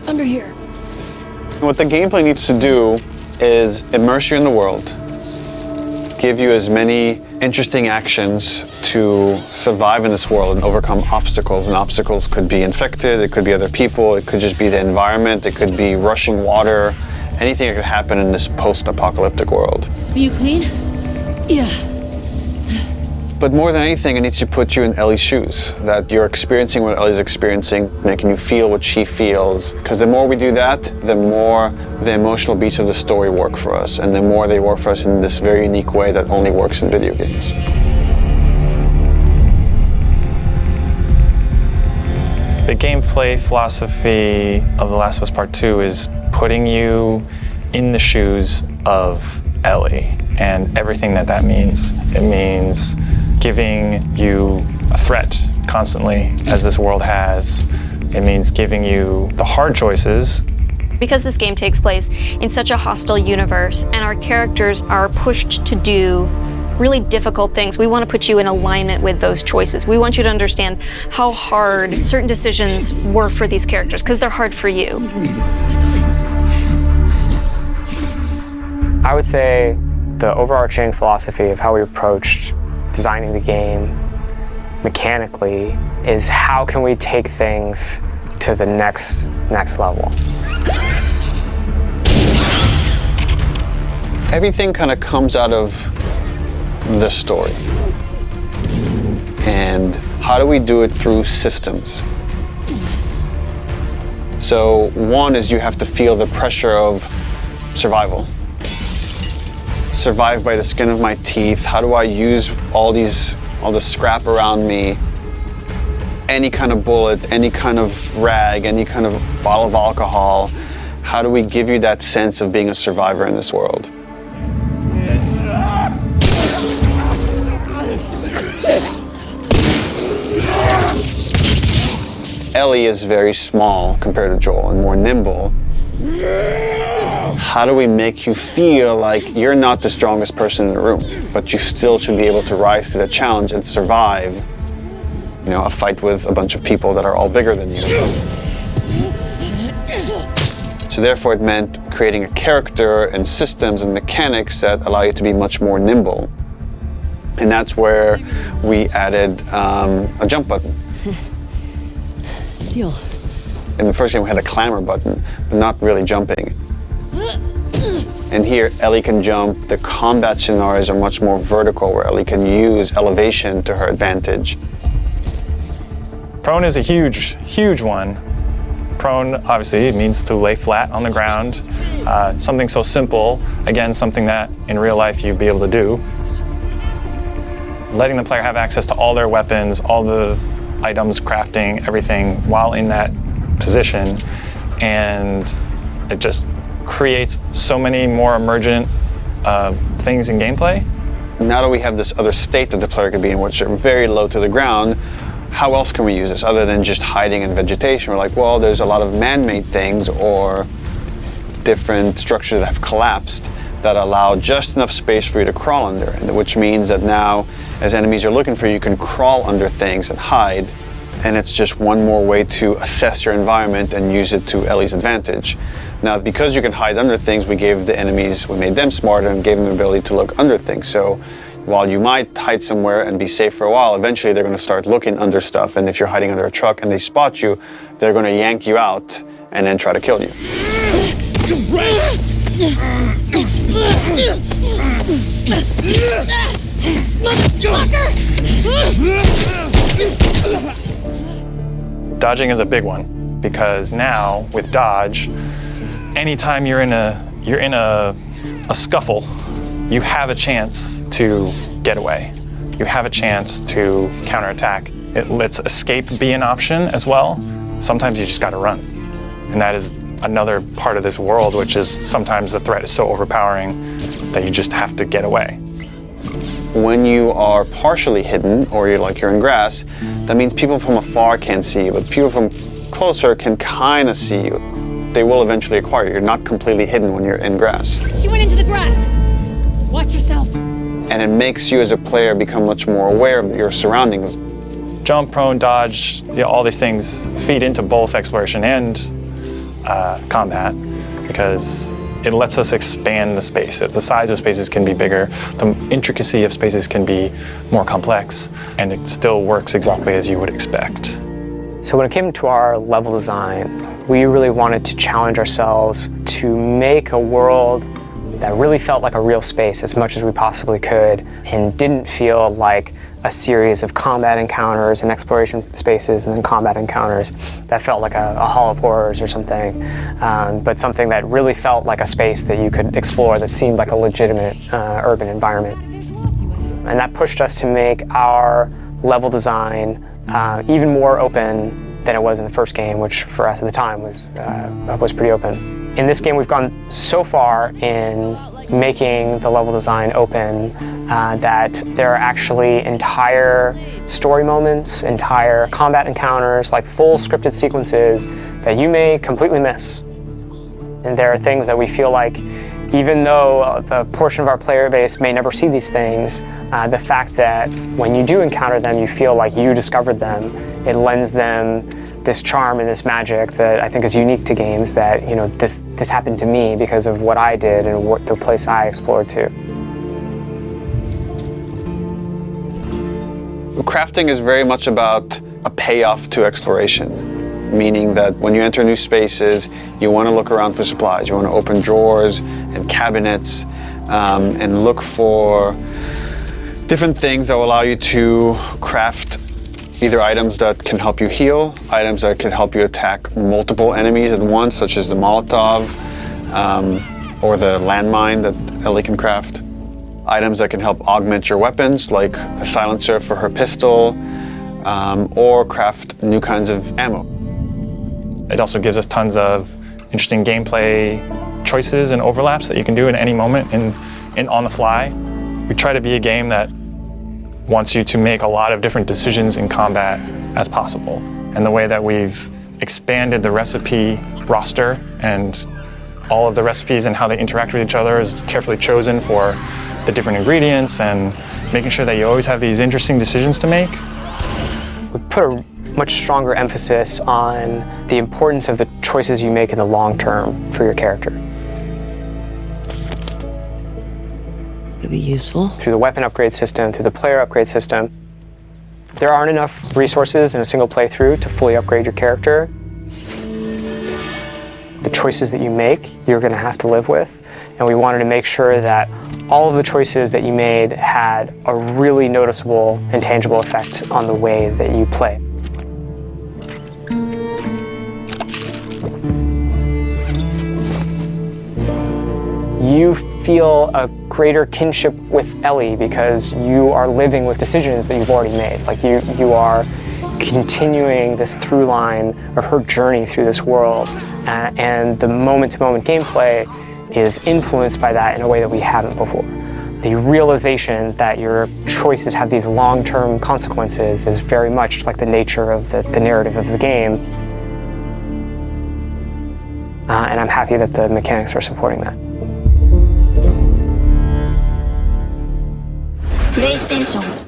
Under here. What the gameplay needs to do is immerse you in the world, give you as many interesting actions to survive in this world and overcome obstacles. And obstacles could be infected, it could be other people, it could just be the environment, it could be rushing water, anything that could happen in this post-apocalyptic world. Are you clean? Yeah. But more than anything, it needs to put you in Ellie's shoes, that you're experiencing what Ellie's experiencing, making you feel what she feels. Because the more we do that, the more the emotional beats of the story work for us, and the more they work for us in this very unique way that only works in video games. The gameplay philosophy of The Last of Us Part 2 is putting you in the shoes of Ellie and everything that means. It means giving you a threat constantly, as this world has. It means giving you the hard choices. Because this game takes place in such a hostile universe and our characters are pushed to do really difficult things, we want to put you in alignment with those choices. We want you to understand how hard certain decisions were for these characters, because they're hard for you. I would say the overarching philosophy of how we approached designing the game mechanically is how can we take things to the next level. Everything kind of comes out of the story. And how do we do it through systems? So one is you have to feel the pressure of survival. Survive by the skin of my teeth. How do I use all the scrap around me? Any kind of bullet, any kind of rag, any kind of bottle of alcohol. How do we give you that sense of being a survivor in this world? Ellie is very small compared to Joel and more nimble. How do we make you feel like you're not the strongest person in the room, but you still should be able to rise to the challenge and survive, you know, a fight with a bunch of people that are all bigger than you? So therefore it meant creating a character and systems and mechanics that allow you to be much more nimble. And that's where we added a jump button. Deal. In the first game we had a clamber button, but not really jumping. And here, Ellie can jump. The combat scenarios are much more vertical, where Ellie can use elevation to her advantage. Prone is a huge one. Prone, obviously, it means to lay flat on the ground. Something so simple, again, something that in real life you'd be able to do. Letting the player have access to all their weapons, all the items, crafting, everything, while in that position. And it just creates so many more emergent things in gameplay. Now that we have this other state that the player could be in, which are very low to the ground, how else can we use this other than just hiding in vegetation? We're like, well, there's a lot of man-made things or different structures that have collapsed that allow just enough space for you to crawl under, which means that now, as enemies are looking for you, you can crawl under things and hide, and it's just one more way to assess your environment and use it to Ellie's advantage. Now, because you can hide under things, we gave the enemies, we made them smarter and gave them the ability to look under things. So while you might hide somewhere and be safe for a while, eventually they're going to start looking under stuff, and if you're hiding under a truck and they spot you, they're going to yank you out and then try to kill you. Dodging is a big one, because now with dodge, anytime you're in a scuffle, you have a chance to get away. You have a chance to counterattack. It lets escape be an option as well. Sometimes you just got to run, and that is another part of this world, which is sometimes the threat is so overpowering that you just have to get away. When you are partially hidden, or you're in grass, that means people from afar can't see you, but people from closer can kind of see you. they will eventually acquire you. You're not completely hidden when you're in grass. She went into the grass. Watch yourself. And it makes you as a player become much more aware of your surroundings. Jump, prone, dodge, all these things feed into both exploration and combat, because it lets us expand the space. The size of spaces can be bigger, the intricacy of spaces can be more complex, and it still works exactly as you would expect. So when it came to our level design, we really wanted to challenge ourselves to make a world that really felt like a real space as much as we possibly could, and didn't feel like a series of combat encounters and exploration spaces and then combat encounters that felt like a Hall of Horrors or something, but something that really felt like a space that you could explore that seemed like a legitimate urban environment. And that pushed us to make our level design even more open than it was in the first game, which for us at the time was pretty open. In this game, we've gone so far in making the level design open that there are actually entire story moments, entire combat encounters, like full scripted sequences that you may completely miss. And there are things that we feel like, even though a portion of our player base may never see these things, the fact that when you do encounter them, you feel like you discovered them, it lends them this charm and this magic that I think is unique to games, that, you know, this happened to me because of what I did and what the place I explored to. Crafting is very much about a payoff to exploration, meaning that when you enter new spaces, you want to look around for supplies. You want to open drawers and cabinets and look for different things that will allow you to craft either items that can help you heal, items that can help you attack multiple enemies at once, such as the Molotov or the landmine that Ellie can craft. Items that can help augment your weapons, like a silencer for her pistol, or craft new kinds of ammo. It also gives us tons of interesting gameplay choices and overlaps that you can do at any moment and on the fly. We try to be a game that wants you to make a lot of different decisions in combat as possible. And the way that we've expanded the recipe roster and all of the recipes and how they interact with each other is carefully chosen for the different ingredients, and making sure that you always have these interesting decisions to make. We put a much stronger emphasis on the importance of the choices you make in the long term for your character. It'll be useful. Through the weapon upgrade system, through the player upgrade system, there aren't enough resources in a single playthrough to fully upgrade your character. The choices that you make, you're going to have to live with, and we wanted to make sure that all of the choices that you made had a really noticeable and tangible effect on the way that you play. You feel a greater kinship with Ellie because you are living with decisions that you've already made. Like you are continuing this through line of her journey through this world, and the moment-to-moment gameplay is influenced by that in a way that we haven't before. The realization that your choices have these long-term consequences is very much like the nature of the narrative of the game. And I'm happy that the mechanics are supporting that. PlayStation